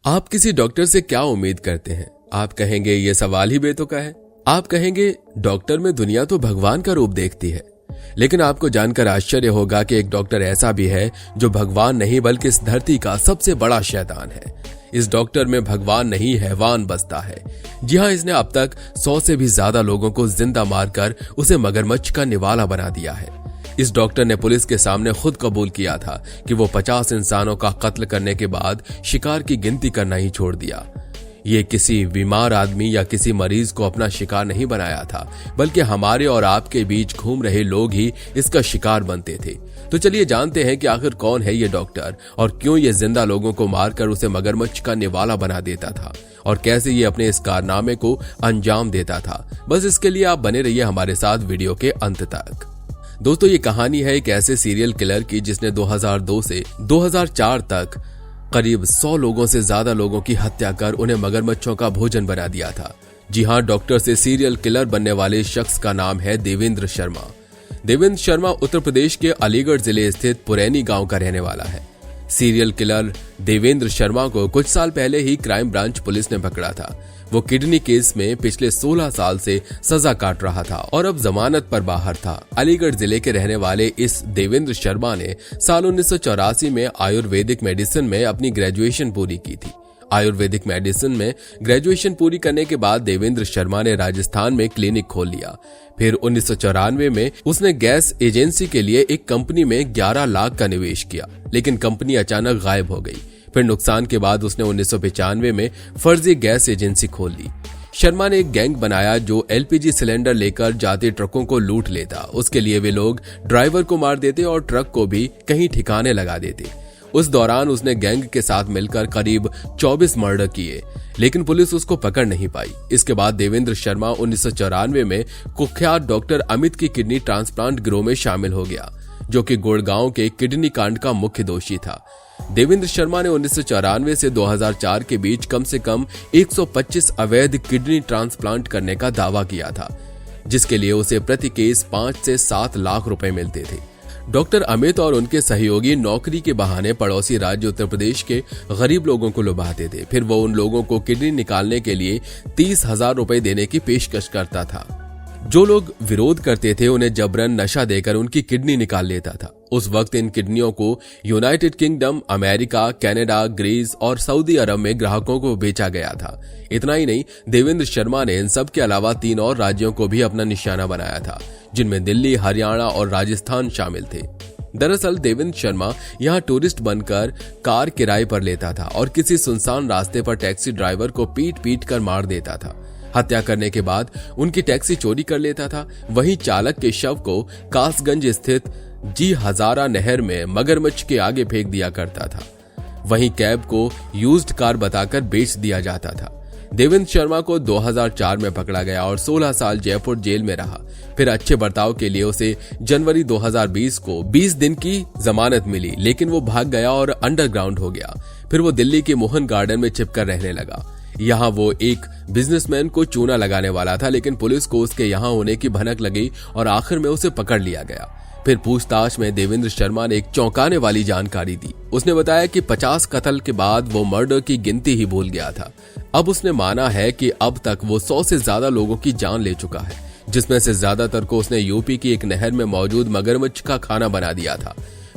आप किसी डॉक्टर से क्या उम्मीद करते हैं? आप कहेंगे ये सवाल ही बेतुका है। आप कहेंगे डॉक्टर में दुनिया तो भगवान का रूप देखती है। लेकिन आपको जानकर आश्चर्य होगा कि एक डॉक्टर ऐसा भी है जो भगवान नहीं बल्कि इस धरती का सबसे बड़ा शैतान है। इस डॉक्टर में भगवान नहीं हैवान बसता है। जी हाँ, इसने अब तक 100 से भी ज्यादा लोगों को जिंदा मारकर उसे मगरमच्छ का निवाला बना दिया है। इस डॉक्टर ने पुलिस के सामने खुद कबूल किया था कि वो 50 इंसानों का कत्ल करने के बाद शिकार की गिनती करना ही छोड़ दिया। ये किसी बीमार आदमी या किसी मरीज को अपना शिकार नहीं बनाया था, बल्कि हमारे और आपके बीच घूम रहे लोग ही इसका शिकार बनते थे। तो चलिए जानते हैं कि आखिर कौन है ये डॉक्टर और क्यों ये जिंदा लोगों को मारकर उसे मगरमच्छ का निवाला बना देता था और कैसे ये अपने इस कारनामे को अंजाम देता था। बस इसके लिए आप बने रहिए हमारे साथ वीडियो के अंत तक। दोस्तों, ये कहानी है एक ऐसे सीरियल किलर की जिसने 2002 से 2004 तक करीब 100 लोगों से ज्यादा लोगों की हत्या कर उन्हें मगरमच्छों का भोजन बना दिया था। जी हां, डॉक्टर से सीरियल किलर बनने वाले शख्स का नाम है देवेंद्र शर्मा। देवेंद्र शर्मा उत्तर प्रदेश के अलीगढ़ जिले स्थित पुरैनी गांव का रहने वाला है। सीरियल किलर देवेंद्र शर्मा को कुछ साल पहले ही क्राइम ब्रांच पुलिस ने पकड़ा था। वो किडनी केस में पिछले 16 साल से सजा काट रहा था और अब जमानत पर बाहर था। अलीगढ़ जिले के रहने वाले इस देवेंद्र शर्मा ने साल 1984 में आयुर्वेदिक मेडिसिन में अपनी ग्रेजुएशन पूरी की थी। आयुर्वेदिक मेडिसिन में ग्रेजुएशन पूरी करने के बाद देवेंद्र शर्मा ने राजस्थान में क्लिनिक खोल लिया। फिर 1994 में उसने गैस एजेंसी के लिए एक कंपनी में 11 लाख का निवेश किया, लेकिन कंपनी अचानक गायब हो गई। फिर नुकसान के बाद उसने 1995 में फर्जी गैस एजेंसी खोल ली। शर्मा ने एक गैंग बनाया जो एलपीजी सिलेंडर लेकर जाते ट्रकों को लूट लेता। उसके लिए वे लोग ड्राइवर को मार देते और ट्रक को भी कहीं ठिकाने लगा देते। उस दौरान उसने गैंग के साथ मिलकर करीब 24 मर्डर किए, लेकिन पुलिस उसको पकड़ नहीं पाई। इसके बाद देवेंद्र शर्मा 1994 में कुख्यात डॉक्टर अमित की किडनी ट्रांसप्लांट गिरोह में शामिल हो गया, जो कि गुड़गांव के किडनी कांड का मुख्य दोषी था। देवेंद्र शर्मा ने 1994 से 2004 के बीच कम से कम 125 अवैध किडनी ट्रांसप्लांट करने का दावा किया था, जिसके लिए उसे प्रति केस 5 से 7 लाख रुपए मिलते थे। डॉक्टर अमित और उनके सहयोगी नौकरी के बहाने पड़ोसी राज्य उत्तर प्रदेश के गरीब लोगों को लुभाते थे। फिर वो उन लोगों को किडनी निकालने के लिए 30,000 रुपए देने की पेशकश करता था। जो लोग विरोध करते थे उन्हें जबरन नशा देकर उनकी किडनी निकाल लेता था। उस वक्त इन किडनियों को United Kingdom, America, Canada, Greece और सऊदी अरब में ग्राहकों को बेचा गया था। इतना ही नहीं, देवेंद्र शर्मा ने इन सब के अलावा 3 और राज्यों को भी अपना निशाना बनाया था, जिनमें दिल्ली, हरियाणा और राजस्थान शामिल थे। दरअसल देवेंद्र शर्मा यहाँ टूरिस्ट बनकर कार किराए पर लेता था और किसी सुनसान रास्ते पर टैक्सी ड्राइवर को पीट पीट कर मार देता था। हत्या करने के बाद उनकी टैक्सी चोरी कर लेता था। वहीं चालक के शव को कासगंज स्थित जी हजारा नहर में मगरमच्छ के आगे फेंक दिया करता था। वहीं कैब को यूज्ड कार बताकर बेच दिया जाता था। देवेंद्र शर्मा को 2004 में पकड़ा गया और 16 साल जयपुर जेल में रहा। फिर अच्छे बर्ताव के लिए उसे जनवरी 2020 को 20 दिन की जमानत मिली, लेकिन वो भाग गया और अंडरग्राउंड हो गया। फिर वो दिल्ली के मोहन गार्डन में छिपकर रहने लगा। यहाँ वो एक बिजनेसमैन को चूना लगाने वाला था, लेकिन पुलिस को उसके यहाँ होने की भनक लगी और आखिर में उसे पकड़ लिया गया। फिर पूछताछ में देवेंद्र शर्मा ने एक चौंकाने वाली जानकारी दी। उसने बताया कि 50 कत्ल के बाद वो मर्डर की गिनती ही भूल गया था। अब उसने माना है कि अब तक वो 100 से ज्यादा लोगों की जान ले चुका है, जिसमें से ज्यादातर को उसने यूपी की एक नहर में मौजूद मगरमच्छ का खाना बना दिया था।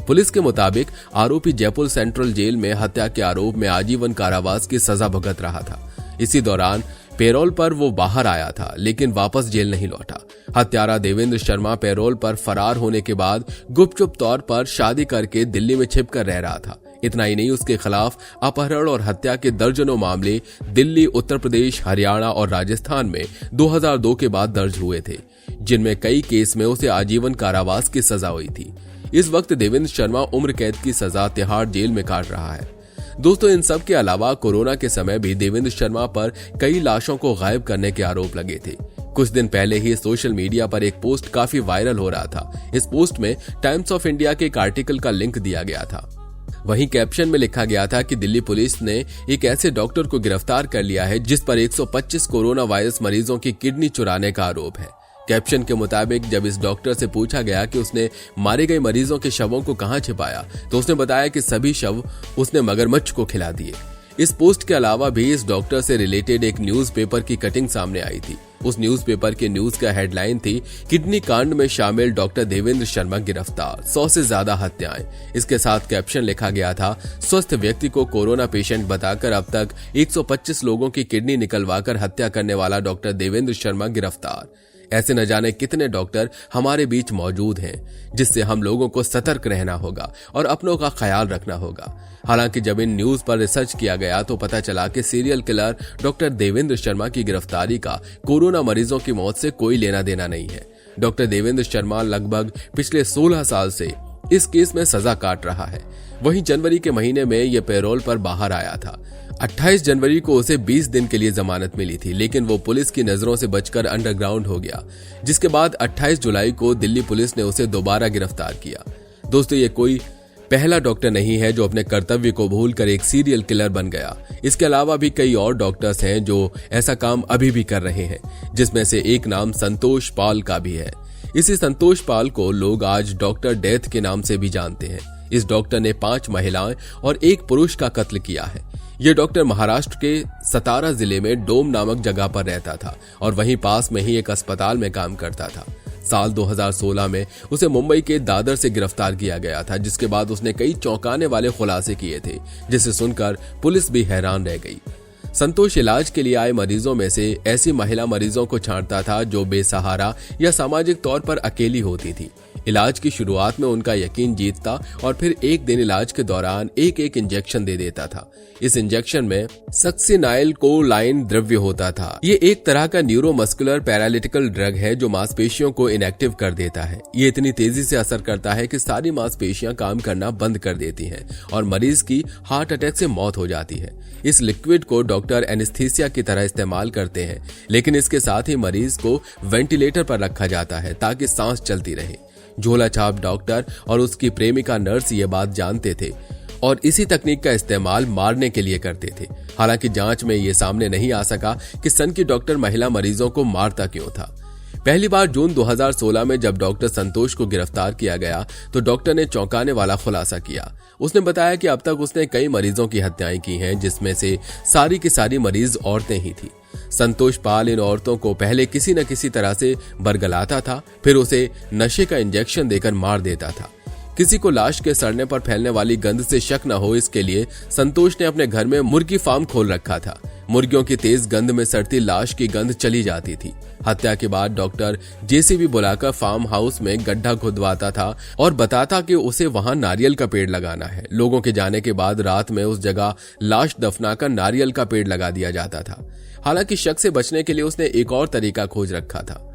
पुलिस के मुताबिक आरोपी जयपुर सेंट्रल जेल में हत्या के आरोप में आजीवन कारावास की सजा भुगत रहा था। इसी दौरान पेरोल पर वो बाहर आया था, लेकिन वापस जेल नहीं लौटा। हत्यारा देवेंद्र शर्मा पेरोल पर फरार होने के बाद गुपचुप तौर पर शादी करके दिल्ली में छिपकर रह रहा था। इतना ही नहीं, उसके खिलाफ अपहरण और हत्या के दर्जनों मामले दिल्ली, उत्तर प्रदेश, हरियाणा और राजस्थान में 2002 के बाद दर्ज हुए थे, जिनमें कई केस में उसे आजीवन कारावास की सजा हुई थी। इस वक्त देवेंद्र शर्मा उम्र कैद की सजा तिहाड़ जेल में काट रहा है। दोस्तों, इन सब के अलावा कोरोना के समय भी देवेंद्र शर्मा पर कई लाशों को गायब करने के आरोप लगे थे। कुछ दिन पहले ही सोशल मीडिया पर एक पोस्ट काफी वायरल हो रहा था। इस पोस्ट में टाइम्स ऑफ इंडिया के एक आर्टिकल का लिंक दिया गया था। वहीं कैप्शन में लिखा गया था कि दिल्ली पुलिस ने एक ऐसे डॉक्टर को गिरफ्तार कर लिया है जिस पर 125 कोरोना वायरस मरीजों की किडनी चुराने का आरोप है। कैप्शन के मुताबिक जब इस डॉक्टर से पूछा गया कि उसने मारे गए मरीजों के शवों को कहां छिपाया, तो उसने बताया कि सभी शव उसने मगरमच्छ को खिला दिए। इस पोस्ट के अलावा भी इस डॉक्टर से रिलेटेड एक न्यूज़पेपर की कटिंग सामने आई थी। उस न्यूज़पेपर के न्यूज का हेडलाइन थी, किडनी कांड में शामिल डॉक्टर देवेंद्र शर्मा गिरफ्तार, 100 से ज्यादा हत्याएं। इसके साथ कैप्शन लिखा गया था, स्वस्थ व्यक्ति को कोरोना पेशेंट बताकर अब तक 125 लोगों की किडनी निकलवाकर हत्या करने वाला डॉक्टर देवेंद्र शर्मा गिरफ्तार। ऐसे न जाने कितने डॉक्टर हमारे बीच मौजूद हैं, जिससे हम लोगों को सतर्क रहना होगा और अपनों का ख्याल रखना होगा। हालांकि जब इन न्यूज पर रिसर्च किया गया तो पता चला कि serial killer doctor Devendra Sharma की गिरफ्तारी का कोरोना मरीजों की मौत से कोई लेना देना नहीं है। डॉक्टर देवेंद्र शर्मा लगभग पिछले 16 साल से इस केस में सजा काट रहा है। वहीं जनवरी के महीने में यह पैरोल पर बाहर आया था। 28 जनवरी को उसे 20 दिन के लिए जमानत मिली थी, लेकिन वो पुलिस की नजरों से बचकर अंडरग्राउंड हो गया, जिसके बाद 28 जुलाई को दिल्ली पुलिस ने उसे दोबारा गिरफ्तार किया। दोस्तों, ये कोई पहला डॉक्टर नहीं है जो अपने कर्तव्य को भूलकर एक सीरियल किलर बन गया। इसके अलावा भी कई और डॉक्टर्स हैं जो ऐसा काम अभी भी कर रहे हैं, जिसमें से एक नाम संतोष पाल का भी है। इसी संतोष पाल को लोग आज डॉक्टर डेथ के नाम से भी जानते हैं। इस डॉक्टर ने 5 महिलाएं और 1 पुरुष का कत्ल किया है। ये डॉक्टर महाराष्ट्र के सतारा जिले में डोम नामक जगह पर रहता था और वहीं पास में ही एक अस्पताल में काम करता था। साल 2016 में उसे मुंबई के दादर से गिरफ्तार किया गया था, जिसके बाद उसने कई चौंकाने वाले खुलासे किए थे, जिसे सुनकर पुलिस भी हैरान रह गई। संतोष इलाज के लिए आए मरीजों में से ऐसी महिला मरीजों को छांटता था जो बेसहारा या सामाजिक तौर पर अकेली होती थी। इलाज की शुरुआत में उनका यकीन जीतता और फिर एक दिन इलाज के दौरान एक इंजेक्शन दे देता था। इस इंजेक्शन में सक्सिनाइल कोलाइन द्रव्य होता था। ये एक तरह का न्यूरोमस्कुलर पैरालिटिकल ड्रग है जो मांसपेशियों को इनएक्टिव कर देता है। ये इतनी तेजी से असर करता है कि सारी मांसपेशियां काम करना बंद कर देती हैं और मरीज की हार्ट अटैक से मौत हो जाती है। इस लिक्विड को डॉक्टर एनेस्थीसिया की तरह इस्तेमाल करते हैं, लेकिन इसके साथ ही मरीज को वेंटिलेटर पर रखा जाता है ताकि सांस चलती रहे। झोला छाप डॉक्टर और उसकी प्रेमिका नर्स ये बात जानते थे और इसी तकनीक का इस्तेमाल मारने के लिए करते थे। हालांकि जांच में ये सामने नहीं आ सका कि सन की डॉक्टर महिला मरीजों को मारता क्यों था। पहली बार जून 2016 में जब डॉक्टर संतोष को गिरफ्तार किया गया तो डॉक्टर ने चौंकाने वाला खुलासा किया। उसने बताया कि अब तक उसने कई मरीजों की हत्याएं की हैं, जिसमें से सारी की सारी मरीज औरतें ही थी। संतोष पाल इन औरतों को पहले किसी न किसी तरह से बरगलाता था, फिर उसे नशे का इंजेक्शन देकर मार देता था। किसी को लाश के सड़ने पर फैलने वाली गंध से शक न हो, इसके लिए संतोष ने अपने घर में मुर्गी फार्म खोल रखा था। मुर्गियों की तेज गंध में सड़ती लाश की गंध चली जाती थी। हत्या के बाद डॉक्टर जेसीबी बुलाकर फार्म हाउस में गड्ढा खुदवाता था और बताता कि उसे वहां नारियल का पेड़ लगाना है। लोगों के जाने के बाद रात में उस जगह लाश दफनाकर नारियल का पेड़ लगा दिया जाता था। हालांकि शक से बचने के लिए उसने एक और तरीका खोज रखा था।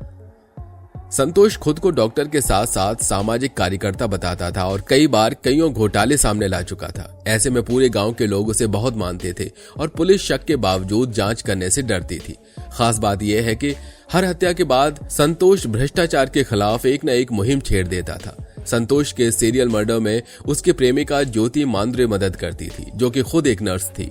संतोष खुद को डॉक्टर के साथ साथ सामाजिक कार्यकर्ता बताता था और कई बार कईयों घोटाले सामने ला चुका था। ऐसे में पूरे गांव के लोग उसे बहुत मानते थे और पुलिस शक के बावजूद जांच करने से डरती थी। खास बात यह है कि हर हत्या के बाद संतोष भ्रष्टाचार के खिलाफ एक न एक मुहिम छेड़ देता था। संतोष के सीरियल मर्डर में उसकी प्रेमिका ज्योति मांद्रे मदद करती थी, जो कि खुद एक नर्स थी।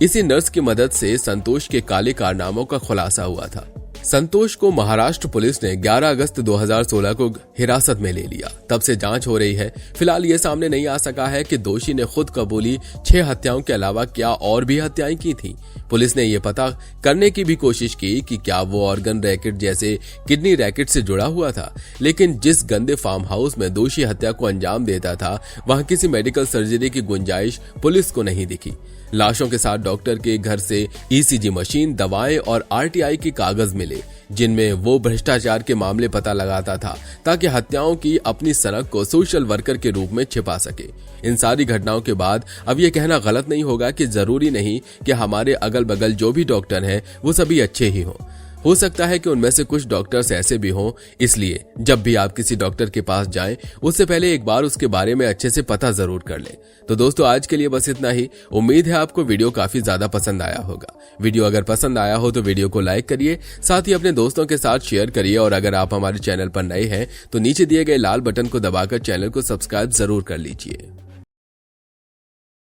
इसी नर्स की मदद से संतोष के काले कारनामों का खुलासा हुआ था। संतोष को महाराष्ट्र पुलिस ने 11 अगस्त 2016 को हिरासत में ले लिया। तब से जांच हो रही है। फिलहाल ये सामने नहीं आ सका है कि दोषी ने खुद कबूली 6 हत्याओं के अलावा क्या और भी हत्याएं की थी। पुलिस ने ये पता करने की भी कोशिश की कि क्या वो ऑर्गन रैकेट जैसे किडनी रैकेट से जुड़ा हुआ था, लेकिन जिस गंदे फार्म हाउस में दोषी हत्या को अंजाम देता था वहां किसी मेडिकल सर्जरी की गुंजाइश पुलिस को नहीं दिखी। लाशों के साथ डॉक्टर के घर से ईसीजी मशीन, दवाएं और आरटीआई के कागज मिले, जिनमें वो भ्रष्टाचार के मामले पता लगाता था ताकि हत्याओं की अपनी सनक को सोशल वर्कर के रूप में छिपा सके। इन सारी घटनाओं के बाद अब ये कहना गलत नहीं होगा कि जरूरी नहीं कि हमारे अगल बगल जो भी डॉक्टर हैं वो सभी अच्छे ही हों। हो सकता है कि उनमें से कुछ डॉक्टर्स ऐसे भी हों। इसलिए जब भी आप किसी डॉक्टर के पास जाएं, उससे पहले एक बार उसके बारे में अच्छे से पता जरूर कर लें। तो दोस्तों, आज के लिए बस इतना ही। उम्मीद है आपको वीडियो काफी ज्यादा पसंद आया होगा। वीडियो अगर पसंद आया हो तो वीडियो को लाइक करिए, साथ ही अपने दोस्तों के साथ शेयर करिए और अगर आप हमारे चैनल पर नए हैं तो नीचे दिए गए लाल बटन को दबाकर चैनल को सब्सक्राइब जरूर कर लीजिए।